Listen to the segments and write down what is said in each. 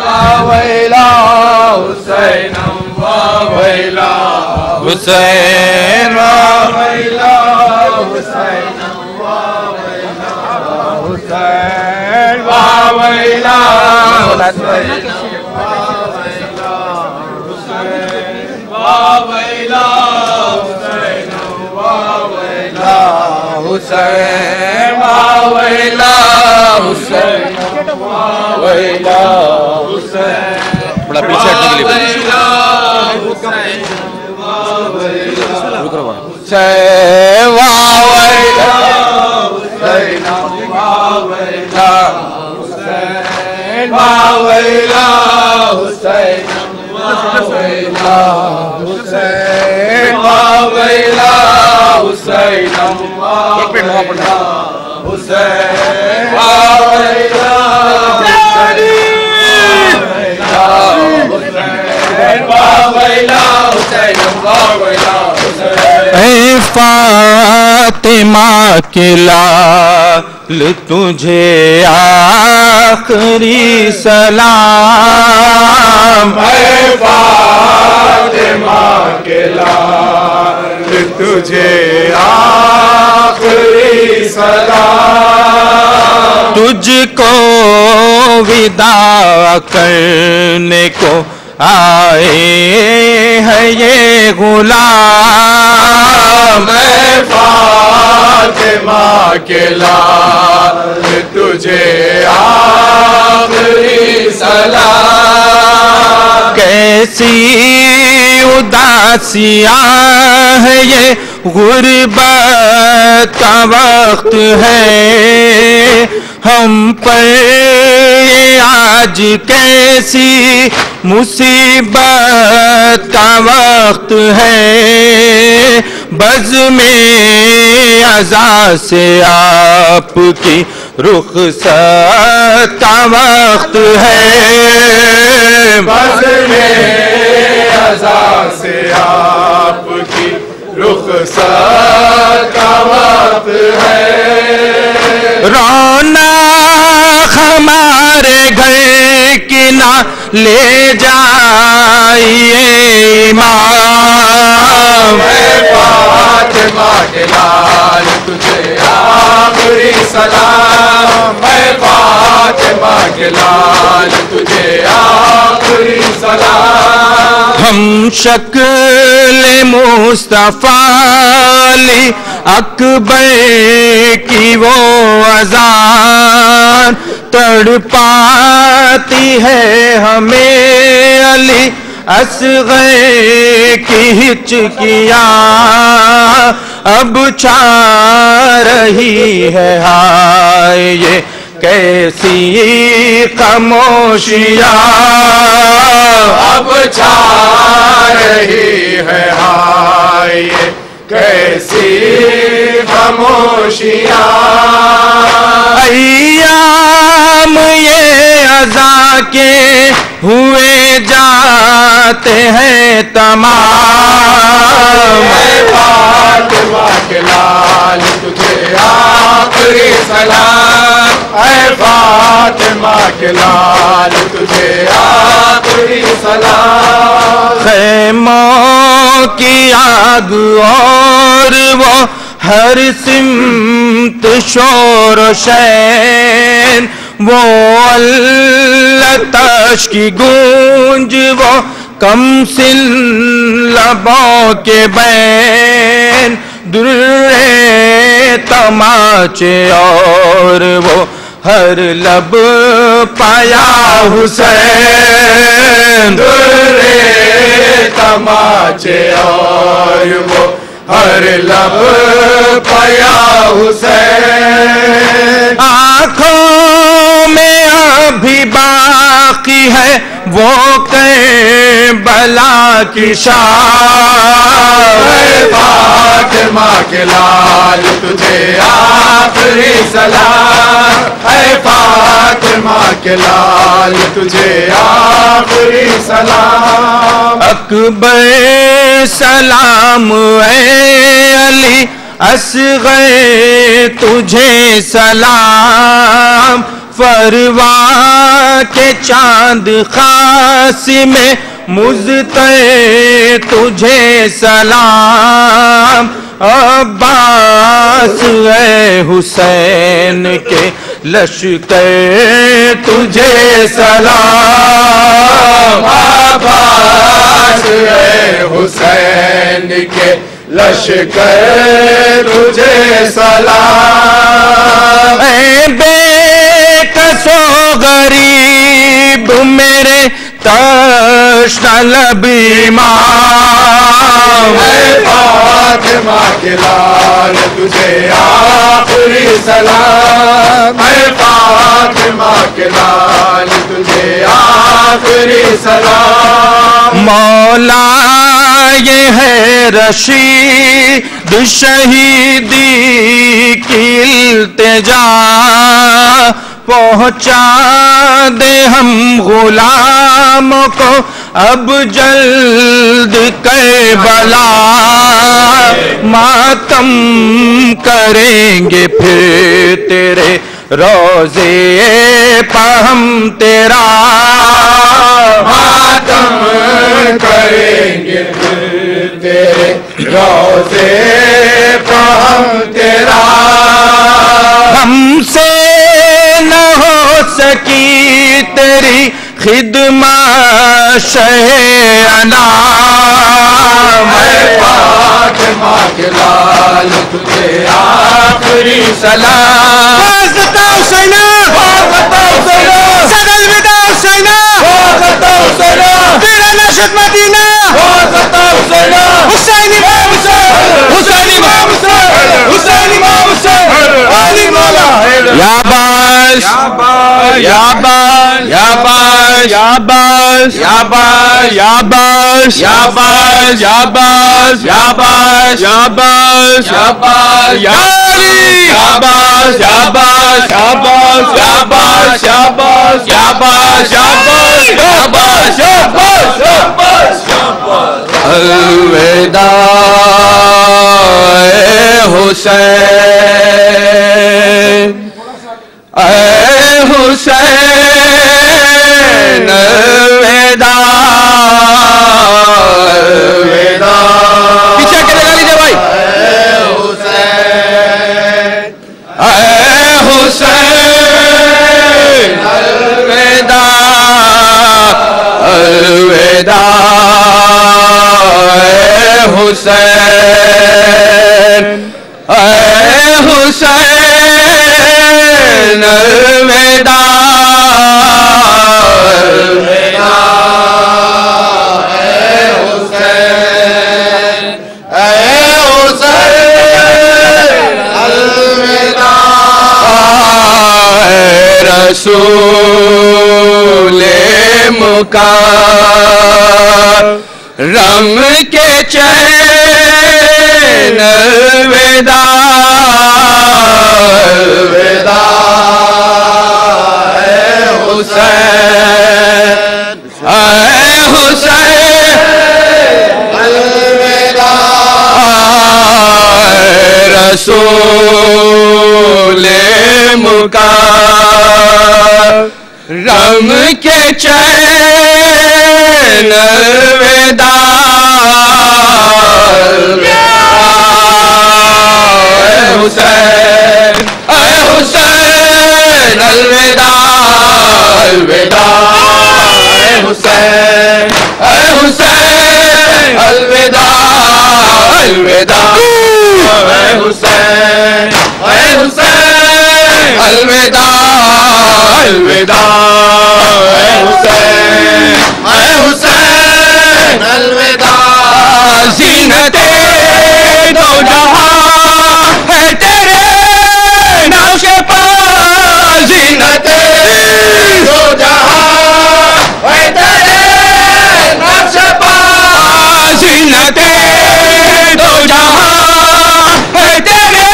वावैला हुसैनम वावैला हुसैन वावैला हुसैनम वावैला हुसैन वावैला हुसैन वावैला हुसैनम वावैला हुसैन वावैला हुसैन वावैला हुसैन। थोड़ा पीछे हटने के लिए रुक रहा हुसैन वावैला हुसैन वावैला हुसैन वावैला हुसैन वावैला हुसैन वावैला हुसैन वावैला हुसैन वावैला हुसैन वावैला हुसैन वावैला हुसैन। ऐ फातिमा के लाल तुझे आखिरी सलाम। ऐ फातिमा के लाल तुझे आखिरी सलाम। तुझको विदा करने को आए है ये गुलाम। मैं फातिमा के लाल तुझे आखिरी सलाम। कैसी उदासियां है ये गुर्बत का वक्त है हम पर आज कैसी मुसीबत का वक्त है। बज़ में अज़ा से आपकी रुख़सत का वक्त है। बज़ में अज़ा से आपकी रुख़सत का वक्त है। रौनक हमारे घर की ना ले जाइए इमाम। फातिमा के लाल तुझे आखिरी सलाम। मैं फातिमा के लाल तुझे आखिरी सलाम। हम शक्ल मुस्तफा अली अकबर की वो अज़ान तड़पाती है हमें अली असग़र की हिचकियाँ अब छा रही है हाय ये कैसी खामोशियाँ अब छा रही है हाय ये कैसी खामोशियाँ। अय्याम ये अज़ा के हुए जाते हैं तमाम। फातिमा के लाल तुझे आखिरी सलाम। ऐ फातिमा के लाल तुझे आखिरी सलाम। खैमों की आग और वो हर सिमत शोर शैन वो अल्लाह की गूंज वो कमसिन लबों के बैन दुर्रे तमाचे और वो हर लब पाया हुसैन। दुर्रे तमाचे और वो हर लब पाया हुसैन। आँखों में अभी बाकी है वो करबला की शाम। फातिमा के लाल तुझे आखिरी सलाम। है फातिमा के लाल तुझे आखिरी सलाम। अकबर सलाम है अली असग़र तुझे सलाम। परवा के चांद खास में मुझते तुझे सलाम। अब्बास है हुसैन के लश्कर तुझे सलाम। अब्बास है हुसैन के लश्कर तुझे सलाम। ऐ बेकसो गरीब मेरे तश्तलब इमाम। फातिमा के लाल तुझे आखिरी सलाम। फातिमा के लाल तुझे आखिरी सलाम। मौला ये है रशीद शहीदी की इल्तिजा, पहुंचा दे हम गुलामों को अब जल्द करबला। मातम करेंगे फिर तेरे रोजे पर हम तेरा। मातम करेंगे फिर तेरे रोजे पर हम तेरा। हमसे न हो सकी तेरी खिदमत शह-ए-अनाम। फातिमा के लाल तुझे आखिरी सलाम। वाज़ता हुसैना, वाज़ता हुसैना, सदल विदा हुसैना, वाज़ता हुसैना, तेरा नशद मदीना, वाज़ता हुसैना, हुसैन इमाम हुसैन, हुसैन इमाम हुसैन, हुसैन इमाम हुसैन, अली मौला। या बास, या बास, या बास, या बास, या बास, या बास, या बास, या बास, या बास, या बास, या बास, या बास, या अली, या बास, या बास, या बास, या बास, या बास, या बास, या बास, या बास, या बास, या बास, या बास। अलविदा हुसैन, ऐ हुसैन, अलविदा, अलविदा। पीछे के लगा लीजिए भाई। ऐ हुसैन, अलविदा, अलविदा, हुसैन, ऐ हुसैन, अलविदा, अलविदा, हुसैन, ऐ हुसैन, अलविदा। रसूले मुकर्रम के चैन, अलविदा, अलविदा, हुसैन, ऐ हुसैन, अलविदा। रसूले मुकर्रम के चैन, अलविदा, हुसैन, ऐ हुसैन, अलविदा, अलविदा, हुसैन, ऐ हुसैन, अलविदा, अलविदा, हुसैन, ऐ हुसैन, अलविदा, अलविदा, हुसैन, ऐ हुसैन, अलविदा। ज़ीनते दो जहां है तेरे नक्श पास, ज़ीनते दो जहां है तेरे नक्श पास, ज़ीनते दो जहां है तेरे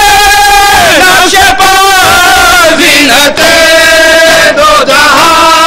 नक्श पास, ज़ीनते दो जहां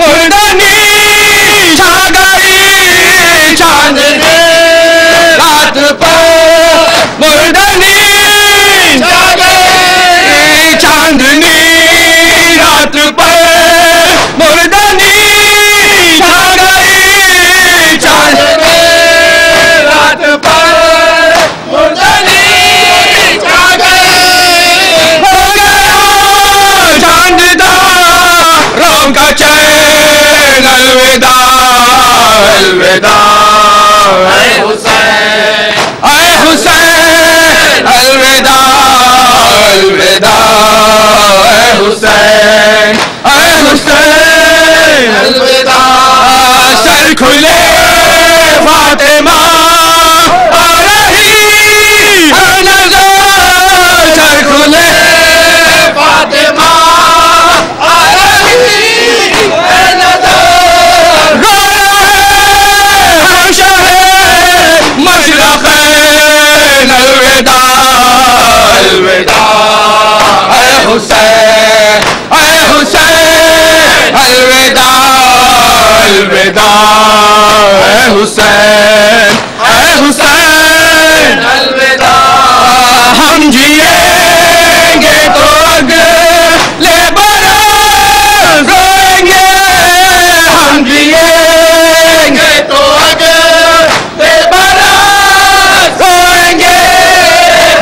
मुर्दानी छा गई चांदनी रात पर मुर्दानी छा गई चांदनी रात पर मुर्दानी छा गई चांदनी रात पर मुर्दानी छा गई हो गया चांददा रोम का चैन अलविदा अलविदा ऐ हुसैन अलविदा अलविदा ऐ हुसैन अलविदा सर खुले फातिमा आ रही है नजर सर खुले फातिमा आ रही है नजर रो हम शहे मशरक़ैन अलविदा अलविदा ऐ हुसैन अलविदा अलविदा ऐ हुसैन अलविदा हम जिएंगे तो अगले बरस रोएंगे हम जिएंगे तो अगले बरस रोएंगे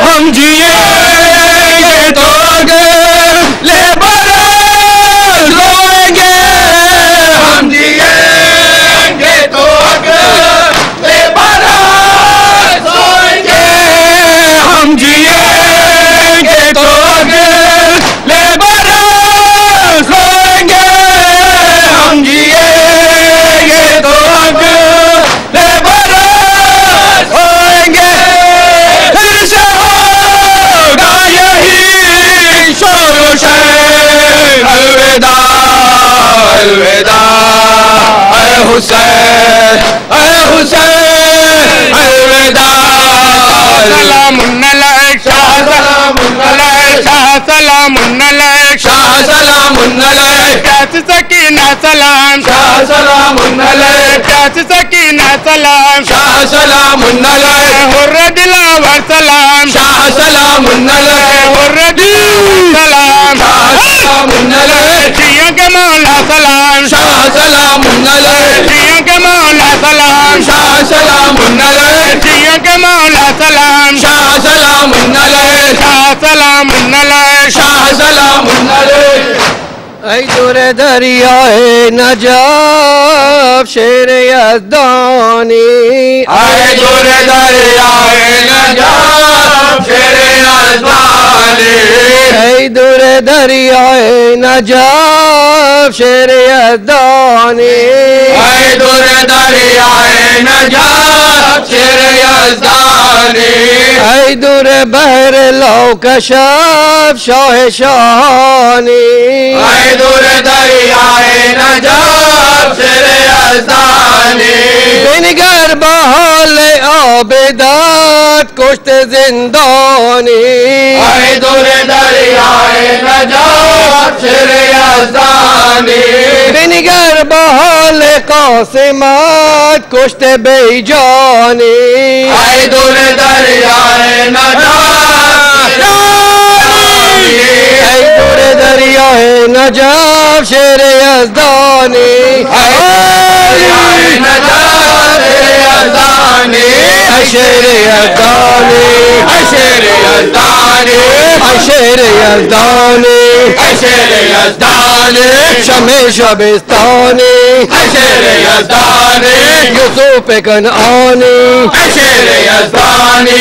हम जिएंगे तो अगले बरस रोएंगे हम जिएंगे तो अगले बरस रोएंगे हम जिएंगे तो अगले बरस रोएंगे हम जिएंगे तो अगले बरस रोएंगे फिर से होगा यही शोर शैर अलविदा अलविदा ऐ हुसैन अलविदा सलामुन अलैक शाह सलामुन अलैक शाह सलामुन अलैक शाह सलामुन अलैक प्यास सकीना सलाम शाह सलामुन अलैक प्यास सकीना सलाम शाह सलामुन अलैक हुर्र दिलावर सलाम शाह सलामुन अलैक हुर्र दिलावर सलाम शाह सलामुन अलैक जिया के मौला सलाम शाह सलामुन अलैक जिया के मौला सलाम शाह सलामुन अलैक जिया के मौला सलाम शाह सलामुन अलैक शाह सलामुन अलैक शाह सलामुन अलैक ऐ दूरे दरियाए नजाफ शेर यज़दानी ऐ दूरे दरियाए नजाफ शेर यज़दानी ऐ दूरे दरियाए नजाफ शेर यज़दानी ऐ दूरे दरियाए नजाफ शेर यज़दानी ऐ दूरे बहर लौकशफ शाह शानी ऐ दूरे दरियाए नजाफ शेर यज़दानी बिनगर बहाल आबिदात कुश्त जिंदानी ऐ दूरे दरियाए नजाफ शेर यज़दानी बिनगर बहाल कासिमात कुश्त बेजानी ऐ दूरे दरियाए नजाफ ऐ दूरे दरियाए नजाफ शेर यज़दानी शेर यज़दानी शेर यज़दानी शेर यज़दानी शेर यज़दानी शमे शबिस्तानी शेर यज़दानी यूसुफ कनआनी शेर यज़दानी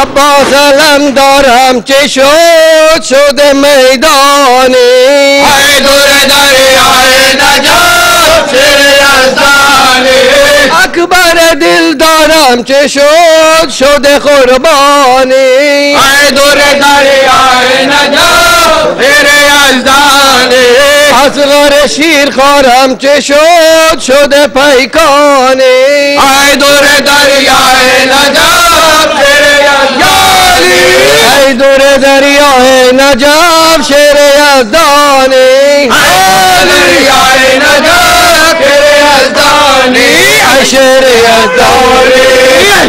अब्बास अलमदार हमचे शोध मैदानी ऐ दूरे दरियाए नजाफ शेर यज़दानी अकबर दिलदार हमचे शोध कुर्बानी ऐ दूरे दरियाए नजाफ शेर यज़दानी असगर शीर खार हमचे शोध पैकानी ऐ दूरे दरियाए नजाफ शेर यज़दानी ऐ दूरे तेरे दरियाए नजाब शेर यज़दानी, दरियाए नजाब शेर यज़दानी, शेर यज़दानी,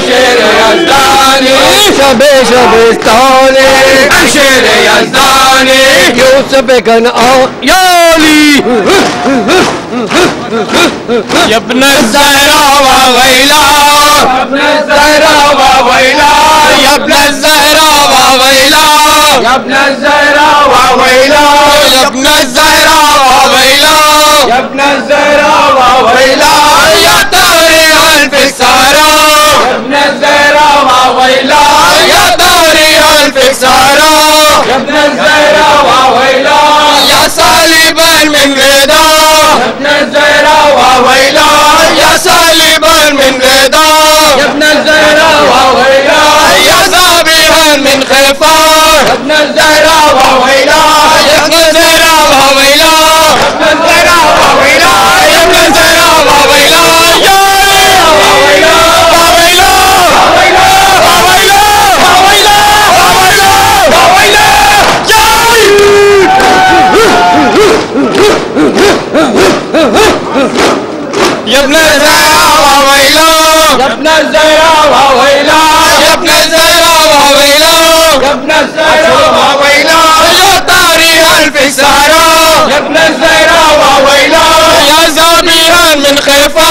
शेर यज़दानी, शबे शबिस्तानी, शेर यज़दानी, यूसुफ याली यब्न ज़हरा व वैला, यब्न ज़हरा व वैला, यब्न ज़हरा व वैला, यब्न ज़हरा व वैला, यब्न ज़हरा व वैला, यब्न ज़हरा व वैला, या तारे अल्फ सारा, यब्न ज़हरा व वैला, या तारे अल्फ सारा, यब्न ज़हरा व वैला, या सालिबन मिन रिदा, यब्न ज़हरा व वैला, या सालिबन मिन रिदा, यब्न ज़हरा व वैला, या ज़ाबिहन मिन खैफा, यब्न ज़हरा व वैला, यब्न ज़हरा व वैला, यब्न ज़हरा व वैला, यब्न ज़हरा व वैला, या व वैला, व वैला, व वैला, व वैला, व वैला, व वैला, व वैला, या यब्न ज़हरा व वैला, यब्न ज़हरा व वैला, यब्न ज़हरा व वैला, यब्न ज़हरा व वैला, या तारी अल्फ सारा, यब्न ज़हरा व वैला, या ज़ाबिहन मिन खैफा,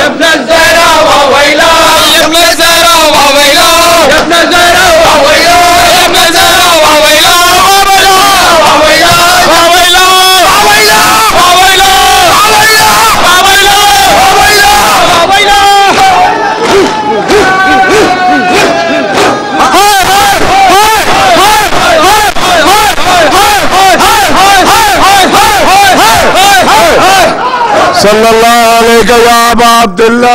यब्न ज़हरा व वैला, यब्न ज़हरा व वैला, यब्न ज़हरा व वैला, यब्न ज़हरा व वैला, व वैला, व वैला, व वैला, व वैला, व वैला, व वैला, व वैला, व वैला, व वैला। सल्लल्लाहु अलैहि या अबा अब्दुल्लाह।